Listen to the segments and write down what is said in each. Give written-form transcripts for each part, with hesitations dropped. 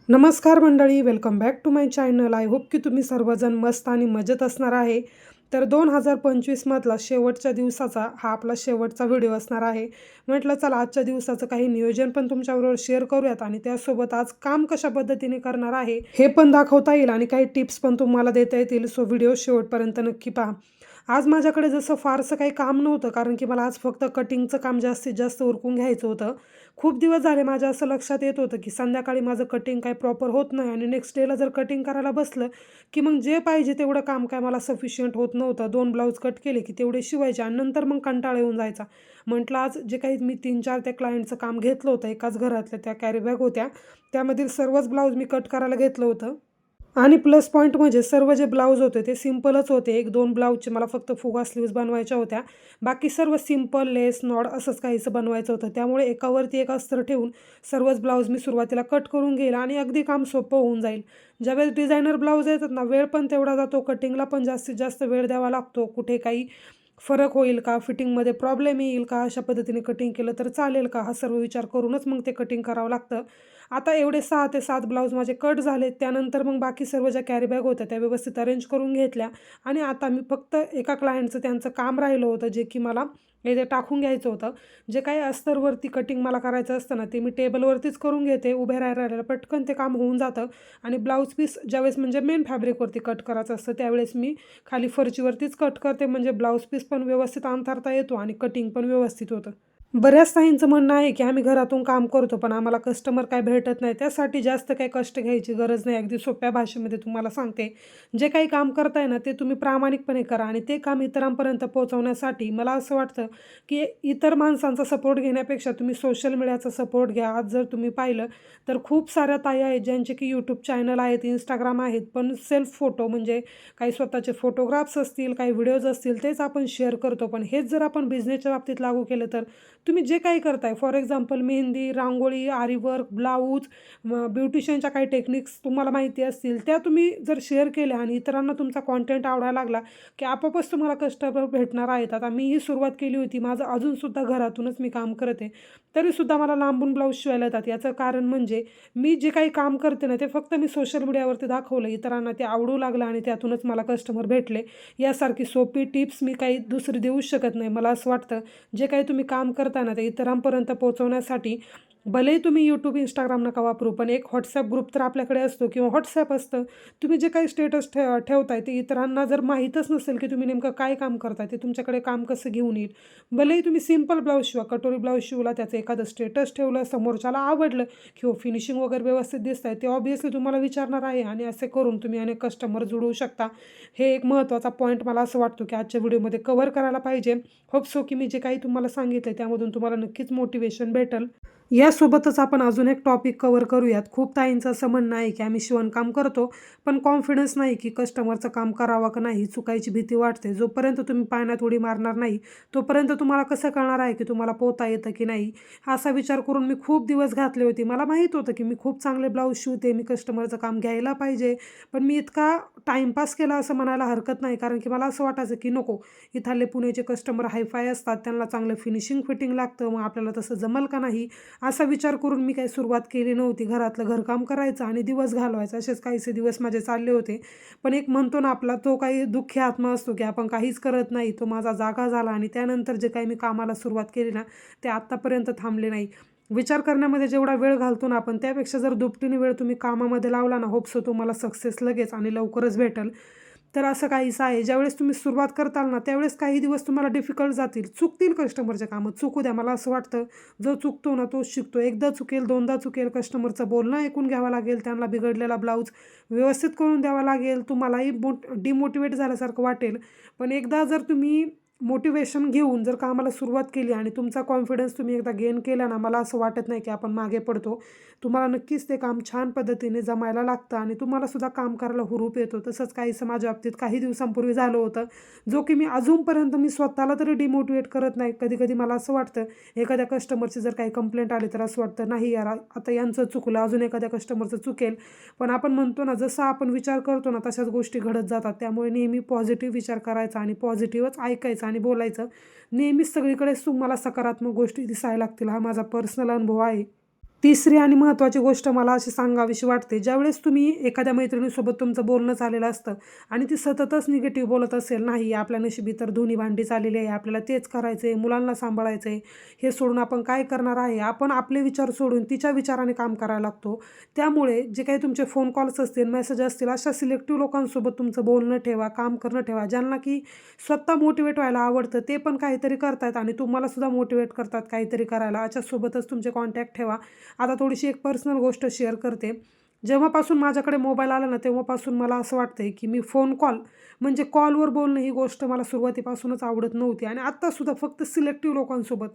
नमस्कार मंडळी, welcome back to my channel. I hope की तुम्ही सर्वजण मस्त आणि मजेत असणार आहे. तर 2025 मधला शेवटच्या दिवसाचा हा आपला शेवटचा व्हिडिओ असणार आहे. म्हटलं चला आजच्या दिवसाचं काही नियोजन पण तुमच्याबरोबर शेअर करूयात आणि त्यासोबत आज काम कशा पद्धतीने करणार आहे हे पण दाखवता येईल आणि काही टिप्स पण तुम्हाला देता येतील. सो व्हिडिओ शेवटपर्यंत नक्की पहा. आज माझ्याकडे जसं फारसं काही काम नव्हतं, कारण की मला आज फक्त कटिंगचं काम जास्तीत जास्त उरकून घ्यायचं होतं. खूप दिवस झाले माझ्या असं लक्षात येत होतं की संध्याकाळी माझं कटिंग काही प्रॉपर होत नाही आणि नेक्स्ट डेला जर कटिंग करायला बसलं की मग जे पाहिजे तेवढं काम काय मला सफिशियंट होत नव्हतं. 2 ब्लाऊज कट केले की तेवढे शिवायचे आणि नंतर मग कंटाळा येऊन जायचा. म्हटलं आज जे काही मी 3-4 त्या क्लायंटचं काम घेतलं होतं, एकाच घरातल्या त्या कॅरी बॅग होत्या, त्यामधील सर्वच ब्लाऊज मी कट करायला घेतलं होतं. आणि प्लस पॉईंट म्हणजे सर्व जे ब्लाऊज होते ते सिंपलच होते. 1-2 ब्लाऊजचे मला फक्त फुगा स्लीव्ज बनवायच्या होत्या. बाकी सर्व सिंपल लेस, नॉड असंच काहीसं बनवायचं होतं. त्यामुळे एकावरती एक अस्तर ठेवून सर्वच ब्लाऊज मी सुरुवातीला कट करून घेईल आणि अगदी काम सोपं होऊन जाईल. ज्यावेळेस डिझायनर ब्लाऊज येतात ना, वेळ पण तेवढा जातो, कटिंगला पण जास्तीत जास्त वेळ द्यावा लागतो. कुठे काही फरक होईल का? फिटिंगमध्ये प्रॉब्लेम येईल का? अशा पद्धतीने कटिंग केलं तर चालेल का? हा सर्व विचार करूनच मग ते कटिंग करावं लागतं. आता एवढे 6 ते 7 ब्लाऊज माझे कट झाले. त्यानंतर मग बाकी सर्व ज्या कॅरी बॅग होत्या त्या व्यवस्थित अरेंज करून घेतल्या आणि आता मी फक्त एका क्लायंटचं त्यांचं काम राहिलं होतं, जे की मला इथे टाकून घ्यायचं होतं. जे काही अस्तरवरती कटिंग मला करायचं असतं ना, ते मी टेबलवरतीच करून घेते. उभे राहिल्या पटकन ते काम होऊन जातं आणि ब्लाऊज पीस ज्यावेळेस म्हणजे मेन फॅब्रिकवरती कट करायचं असतं, त्यावेळेस मी खाली फरचीवरतीच कट करते. म्हणजे ब्लाऊज पीस पण व्यवस्थित अंथरता येतो आणि कटिंग पण व्यवस्थित होतं. बऱ्याच ताईंचं म्हणणं आहे की आम्ही घरातून काम करतो, पण आम्हाला कस्टमर काय भेटत नाही. त्यासाठी जास्त काही कष्ट घ्यायची गरज नाही. अगदी सोप्या भाषेमध्ये तुम्हाला सांगते. जे काही काम करताय ना, ते तुम्ही प्रामाणिकपणे करा आणि ते काम इतरांपर्यंत पोहोचवण्यासाठी मला असं वाटतं की इतर माणसांचा सपोर्ट घेण्यापेक्षा तुम्ही सोशल मीडियाचा सपोर्ट घ्या. आज जर तुम्ही पाहिलं तर खूप साऱ्या ताई आहेत ज्यांचे की यूट्यूब चॅनल आहेत, इंस्टाग्राम आहेत, पण सेल्फ फोटो म्हणजे काही स्वतःचे फोटोग्राफ्स असतील, काही व्हिडिओज असतील, तेच आपण शेअर करतो. पण हेच जर आपण बिझनेसच्या बाबतीत लागू केलं तर तुम्ही जे काही करताय, फॉर एक्झाम्पल मेहंदी, रांगोळी, आरी वर्क, ब्लाऊज, ब्युटिशियनच्या काही टेक्निक्स तुम्हाला माहिती असतील, त्या तुम्ही जर शेअर केल्या आणि इतरांना तुमचा कॉन्टेंट आवडायला लागला की आपोआपच तुम्हाला कस्टमर भेटणार आहेत. आता मीही सुरुवात केली होती. माझं अजूनसुद्धा घरातूनच मी काम करते. तरीसुद्धा मला लांबून ब्लाऊज शिवायला येतात. याचं कारण म्हणजे मी जे काही काम करते ना, ते फक्त मी सोशल मीडियावरती दाखवलं. इतरांना ते आवडू लागलं आणि त्यातूनच मला कस्टमर भेटले. यासारखी सोपी टिप्स मी काही दुसरी देऊच शकत नाही. मला असं वाटतं जे काही तुम्ही काम करता ना, ते इतरांपर्यंत पोहोचवण्यासाठी भलेही तुम्ही यूट्यूब, इंस्टाग्राम नका वापरू, पण एक WhatsApp ग्रुप तर आपल्याकडे असतो किंवा WhatsApp असतं. तुम्ही जे काही स्टेटस ठेवताय ते इतरांना जर माहीतच नसेल की तुम्ही नेमकं काय काम करताय, ते तुमच्याकडे काम कसं घेऊन येईल. भलेही तुम्ही सिंपल ब्लाऊज शिवा, कटोरी ब्लाऊज शिवला, त्याचं एखादं स्टेटस ठेवलं, समोरच्याला आवडलं किंवा फिनिशिंग वगैरे व्यवस्थित दिसतंय, ते ऑब्व्हियसली तुम्हाला विचारणार आहे आणि असे करून तुम्ही अनेक कस्टमर जुळवू शकता. हे एक महत्त्वाचा पॉईंट मला असं वाटतं की आजच्या व्हिडिओमध्ये कव्हर करायला पाहिजे. होप सो की मी जे काही तुम्हाला सांगितलं त्यामधून तुम्हाला नक्कीच मोटिवेशन भेटेल. यासोबतच आपण अजून एक टॉपिक कव्हर करूयात. खूप ताईंचं असं म्हणणं आहे की आम्ही शिवणकाम करतो, पण कॉन्फिडन्स नाही की कस्टमरचं काम करावं का नाही, चुकायची भीती वाटते. जोपर्यंत तुम्ही पाण्यात उडी मारणार नाही, तोपर्यंत तुम्हाला कसं कळणार आहे की तुम्हाला पोहता येतं की नाही. असा विचार करून मी खूप दिवस घातले होते. मला माहीत होतं की मी खूप चांगले ब्लाऊज शिवते, मी कस्टमरचं काम घ्यायला पाहिजे, पण मी इतका टाईमपास केला असं म्हणायला हरकत नाही. कारण की मला असं वाटायचं की नको, इथाले पुण्याचे कस्टमर हायफाय असतात, त्यांना चांगलं फिनिशिंग फिटिंग लागतं, मग आपल्याला तसं जमल का नाही, असा विचार करून मी काही सुरुवात केली नव्हती. घरातलं घरकाम करायचं आणि दिवस घालवायचा, असेच काहीसे दिवस माझे चालले होते. पण एक म्हणतो ना आपला तो काही दुःखी आत्मा असतो की आपण काहीच करत नाही, तो माझा जागा झाला आणि त्यानंतर जे काही मी कामाला सुरुवात केली ना, ते आत्तापर्यंत थांबले नाही. विचार करण्यामध्ये जेवढा वेळ घालतो ना आपण, त्यापेक्षा जर दुपटीने वेळ तुम्ही कामामध्ये लावला ना, होप सो तुम्हाला सक्सेस लगेच आणि लवकरच भेटेल. तर असं काहीसं आहे. ज्यावेळेस तुम्ही सुरुवात करताल ना, त्यावेळेस काही दिवस तुम्हाला डिफिकल्ट जातील. चुकतील कस्टमरचे कामं, चुकू द्या. मला असं वाटतं, जो चुकतो ना तोच शिकतो. एकदा चुकेल, दोनदा चुकेल, कस्टमरचं बोलणं ऐकून घ्यावं लागेल, त्यांना बिघडलेला ब्लाऊज व्यवस्थित करून द्यावा लागेल. तुम्हालाही डिमोटिवेट झाल्यासारखं वाटेल. पण एकदा जर तुम्ही मोटिवेशन घेऊन जर कामाला सुरुवात केली आणि तुमचा कॉन्फिडन्स तुम्ही एकदा गेन केला ना, मला असं वाटत नाही की आपण मागे पडतो. तुम्हाला नक्कीच ते काम छान पद्धतीने जमायला लागतं आणि तुम्हालासुद्धा काम करायला हुरूप येतो. तसंच काहीसं माझ्या बाबतीत काही दिवसांपूर्वी झालं होतं, जो की मी अजूनपर्यंत मी स्वतःला तरी डिमोटिवेट करत नाही. कधी-कधी मला असं वाटतं, एखाद्या कस्टमरची जर काही कंप्लेंट आली तर असं वाटतं, नाही यार आता यांचं चुकलं, अजून एखाद्या कस्टमरचं चुकेल. पण आपण म्हणतो ना, जसं आपण विचार करतो ना, तशाच गोष्टी घडत जातात. त्यामुळे नेहमी पॉझिटिव्ह विचार करायचा आणि पॉझिटिव्हच ऐकायचं आणि बोलायचं. नेहमीच सगळीकडेच तुम्हाला सकारात्मक गोष्टी दिसायला लागतील. हा माझा पर्सनल अनुभव आहे. तिसरी आणि महत्त्वाची गोष्ट मला अशी सांगावीशी वाटते, ज्यावेळेस तुम्ही एखाद्या मैत्रिणीसोबत तुमचं बोलणं झालेलं असतं आणि ती सततच निगेटिव्ह बोलत असेल, नाही आपल्या नशिबी तर धुनी भांडी चाललेली आहे, आपल्याला तेच करायचं आहे, मुलांना सांभाळायचं आहे, हे सोडून आपण काय करणार आहे, आपण आपले विचार सोडून तिच्या विचाराने काम करायला लागतो. त्यामुळे जे काही तुमचे फोन कॉल्स असतील, मेसेज असतील, अशा सिलेक्टिव्ह लोकांसोबत तुमचं बोलणं ठेवा, काम करणं ठेवा, ज्यांना की स्वतः मोटिवेट व्हायला आवडतं, ते पण काहीतरी करतात आणि तुम्हालासुद्धा मोटिवेट करतात काहीतरी करायला, अशासोबतच तुमचे कॉन्टॅक्ट ठेवा. आता थोडीशी एक पर्सनल गोष्ट शेअर करते. जेव्हापासून माझ्याकडे मोबाईल आला ना, तेव्हापासून मला असं वाटतंय की मी फोन कॉल म्हणजे कॉलवर बोलणं ही गोष्ट मला सुरुवातीपासूनच आवडत नव्हती आणि आत्तासुद्धा फक्त सिलेक्टिव्ह लोकांसोबत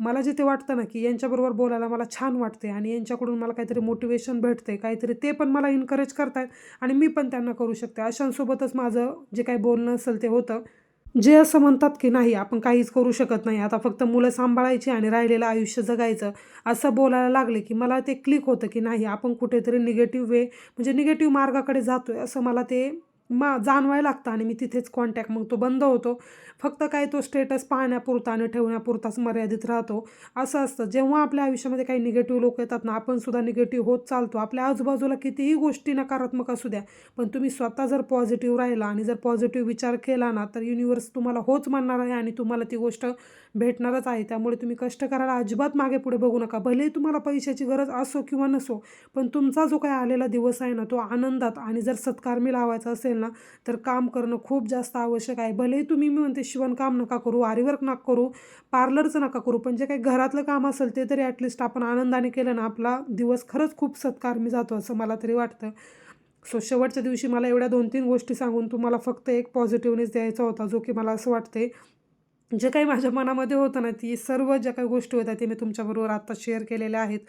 मला जे ते वाटतं ना, की यांच्याबरोबर बोलायला मला छान वाटते आणि यांच्याकडून मला काहीतरी मोटिवेशन भेटते, काहीतरी ते पण मला एन्करेज करतायत आणि मी पण त्यांना करू शकते. अशांसोबतच माझं जे काही बोलणं असेल ते होतं. जे असं म्हणतात की नाही आपण काहीच करू शकत नाही, आता फक्त मुलं सांभाळायची आणि राहिलेलं आयुष्य जगायचं, असं बोलायला लागले की मला ते क्लिक होतं की नाही आपण कुठेतरी निगेटिव्ह म्हणजे निगेटिव्ह मार्गाकडे जातोय असं मला ते जाणवायला लागतं आणि मी तिथेच कॉन्टॅक्ट मग तो बंद होतो. फक्त काय तो स्टेटस पाहण्यापुरता आणि ठेवण्यापुरताच मर्यादित राहतो. असं असतं जेव्हा आपल्या आयुष्यामध्ये काही निगेटिव्ह लोक येतात ना, आपण सुद्धा निगेटिव्ह होत चालतो. आपल्या आजूबाजूला कितीही गोष्टी नकारात्मक असू द्या, पण तुम्ही स्वतः जर पॉझिटिव्ह राहिला आणि जर पॉझिटिव्ह विचार केला ना, तर युनिवर्स तुम्हाला होच म्हणणार आहे आणि तुम्हाला ती गोष्ट भेटणारच आहे. त्यामुळे तुम्ही कष्ट करायला अजिबात मागे पुढे बघू नका. भलेही तुम्हाला पैशाची गरज असो किंवा नसो, पण तुमचा जो काही आलेला दिवस आहे ना, तो आनंदात आणि जर सत्कारमी लावायचा असेल ना, तर काम करणं खूप जास्त आवश्यक आहे. भलेही तुम्ही मी म्हणते शिवणकाम नका करू, आरीवर्क नका करू, पार्लरचं नका करू, पण जे काही घरातलं काम असेल ते तरी ॲटलिस्ट आपण आनंदाने केलं ना, आपला दिवस खरंच खूप सत्कारमी जातो असं मला तरी वाटतं. सो शेवटच्या दिवशी मला एवढ्या 2-3 गोष्टी सांगून तुम्हाला फक्त एक पॉझिटिव्हनेस द्यायचा होता, जो की मला असं वाटते जे काही माझ्या मनामध्ये होतं ना, ती सर्व ज्या काही गोष्टी होत्या ते मी तुमच्याबरोबर आत्ता शेअर केलेल्या आहेत.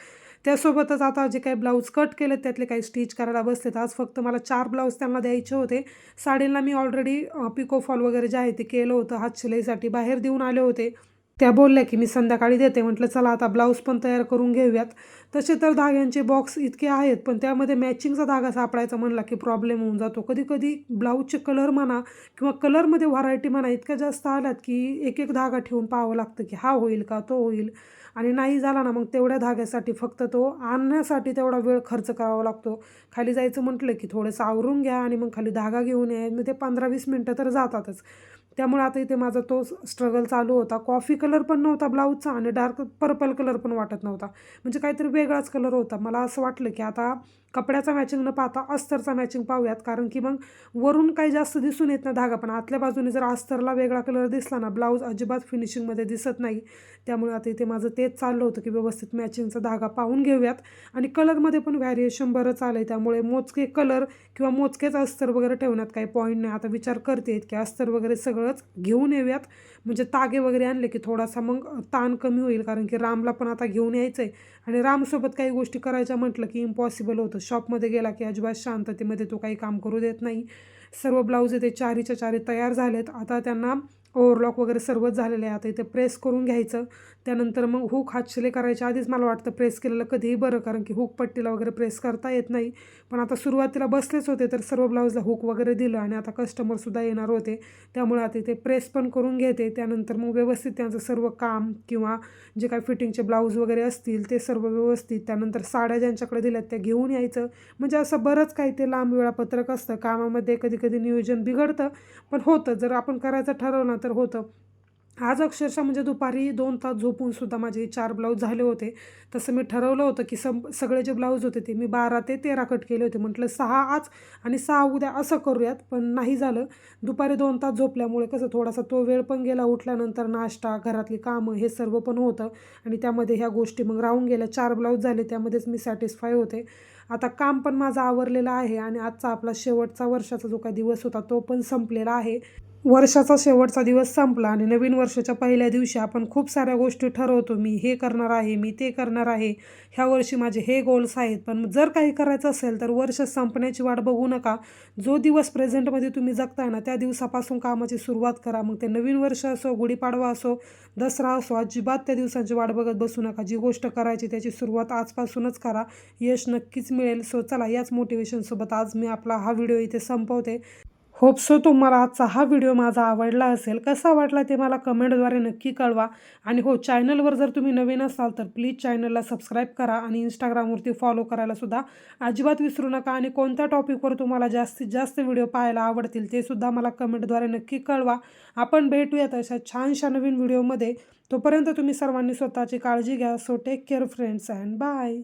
त्यासोबतच आता जे काही ब्लाऊज कट केलेत त्यातले काही स्टिच करायला बसलेत. आज फक्त मला 4 ब्लाऊज त्यांना द्यायचे होते. साडींना मी ऑलरेडी पिको फॉल वगैरे जे आहे ते केलं होतं. हातशिलाईसाठी बाहेर देऊन आले होते. त्या बोलल्या की मी संध्याकाळी देते. म्हटलं चला आता ब्लाऊज पण तयार करून घेऊयात. तसे तर धाग्यांचे बॉक्स इतके आहेत, पण त्यामध्ये मॅचिंगचा धागा सापडायचा म्हणला की प्रॉब्लेम होऊन जातो. कधी-कधी ब्लाऊजचे कलर म्हणा किंवा कलरमध्ये व्हरायटी म्हणा इतक्या जास्त आल्यात की एक-एक धागा ठेवून पाहावं लागतं की हा होईल का, तो होईल आणि नाही झाला ना, मग तेवढ्या धाग्यासाठी फक्त तो आणण्यासाठी तेवढा वेळ खर्च करावा लागतो. खाली जायचं म्हटलं की थोडंसं आवरून घ्या आणि मग खाली धागा घेऊन या. मग ते 15-20 मिनटं तर जातातच. त्यामुळे आता इथे माझा तो स्ट्रगल चालू होता. कॉफी कलर पण नव्हता ब्लाऊजचा आणि डार्क पर्पल कलर पण वाटत नव्हता. म्हणजे काहीतरी वेगळाच कलर होता. मला असं वाटलं की आता कपड्याचा मॅचिंग न पाहता अस्तरचा मॅचिंग पाहूयात, कारण की मग वरून काही जास्त दिसून येत नाही धागा, पण आतल्या बाजूने जर अस्तरला वेगळा कलर दिसला ना, ब्लाऊज अजिबात फिनिशिंगमध्ये दिसत नाही. त्यामुळे आता इथे माझं तेच चाललं होतं की व्यवस्थित मॅचिंगचा धागा पाहून घेऊयात आणि कलरमध्ये पण व्हॅरिएशन बरंच आलं आहे. त्यामुळे मोजके कलर किंवा मोजकेच अस्तर वगैरे ठेवण्यात काही पॉईंट नाही. आता विचार करते की अस्तर वगैरे सगळंच घेऊन येऊयात, म्हणजे तागे वगैरे आणले की थोडासा मग ताण कमी होईल, कारण की रामला पण आता घेऊन यायचं आहे आणि रामसोबत काही गोष्टी करायच्या म्हटलं की इम्पॉसिबल होतं. शॉपमध्ये गेला की अजिबात शांततेमध्ये तो काही काम करू देत नाही. सर्व ब्लाऊज इथे 4च्या 4 तयार झालेत. आता त्यांना ओव्हरलॉक वगैरे सर्वच झालेलं आहे. आता इथे प्रेस करून घ्यायचं. त्यानंतर मग हुक हातशिलाई करायच्या आधीच मला वाटतं प्रेस केलेलं कधीही बरं, कारण की हुक पट्टीला वगैरे प्रेस करता येत नाही. पण आता सुरुवातीला बसलेच होते तर सर्व ब्लाऊजला हुक वगैरे दिलं आणि आता कस्टमरसुद्धा येणार होते. त्यामुळे आता इथे प्रेस पण करून घेते. त्यानंतर मग व्यवस्थित त्यांचं सर्व काम किंवा जे काही फिटिंगचे ब्लाऊज वगैरे असतील ते सर्व व्यवस्थित, त्यानंतर साड्या ज्यांच्याकडे दिल्यात त्या घेऊन यायचं. म्हणजे असं बरंच काही ते लांब वेळापत्रक असतं. कामामध्ये कधी-कधी नियोजन बिघडतं, पण होतं. जर आपण करायचं ठरवलं तर होतं. आज अक्षरशः म्हणजे दुपारी 2 तास झोपूनसुद्धा माझे 4 ब्लाऊज झाले होते. तसं मी ठरवलं होतं की सगळे जे ब्लाऊज होते ते मी 12 ते 13 कट केले होते. म्हटलं 6 आज आणि 6 उद्या असं करूयात, पण नाही झालं. दुपारी 2 तास झोपल्यामुळे कसं थोडासा तो वेळ पण गेला. उठल्यानंतर नाश्ता, घरातली कामं हे सर्व पण होतं आणि त्यामध्ये ह्या गोष्टी मग राहून गेल्या. 4 ब्लाऊज झाले, त्यामध्येच मी सॅटिस्फाय होते. आता काम पण माझं आवरलेलं आहे आणि आजचा आपला शेवटचा वर्षाचा जो काही दिवस होता तो पण संपलेला आहे. वर्षाचा शेवटचा दिवस संपला आणि नवीन वर्षाच्या पहिल्या दिवशी आपण खूप साऱ्या गोष्टी ठरवतो. मी हे करणार आहे, मी ते करणार आहे, ह्या वर्षी माझे हे गोल्स आहेत. पण जर काही करायचं असेल तर वर्ष संपण्याची वाट बघू नका. जो दिवस प्रेझेंटमध्ये तुम्ही जगताय ना, त्या दिवसापासून कामाची सुरुवात करा. मग ते नवीन वर्ष असो, गुढीपाडवा असो, दसरा असो, अजिबात त्या दिवसांची वाट बघत बसू नका. जी गोष्ट करायची त्याची सुरुवात आजपासूनच करा. यश नक्कीच मिळेल. सो चला, याच मोटिवेशनसोबत आज मी आपला हा व्हिडिओ इथे संपवते. होप सो तुम्हाला आजचा हा व्हिडिओ माझा आवडला असेल. कसा वाटला ते मला कमेंटद्वारे नक्की कळवा. आणि हो, चॅनलवर जर तुम्ही नवीन असाल तर प्लीज चॅनलला सबस्क्राईब करा आणि Instagramवरती फॉलो करायलासुद्धा अजिबात विसरू नका. आणि कोणत्या टॉपिकवर तुम्हाला जास्तीत जास्त व्हिडिओ पाहायला आवडतील ते सुद्धा मला कमेंटद्वारे नक्की कळवा. आपण भेटूयात अशा छानशा नवीन व्हिडिओमध्ये. तोपर्यंत तुम्ही सर्वांनी स्वतःची काळजी घ्या. So take care friends and bye.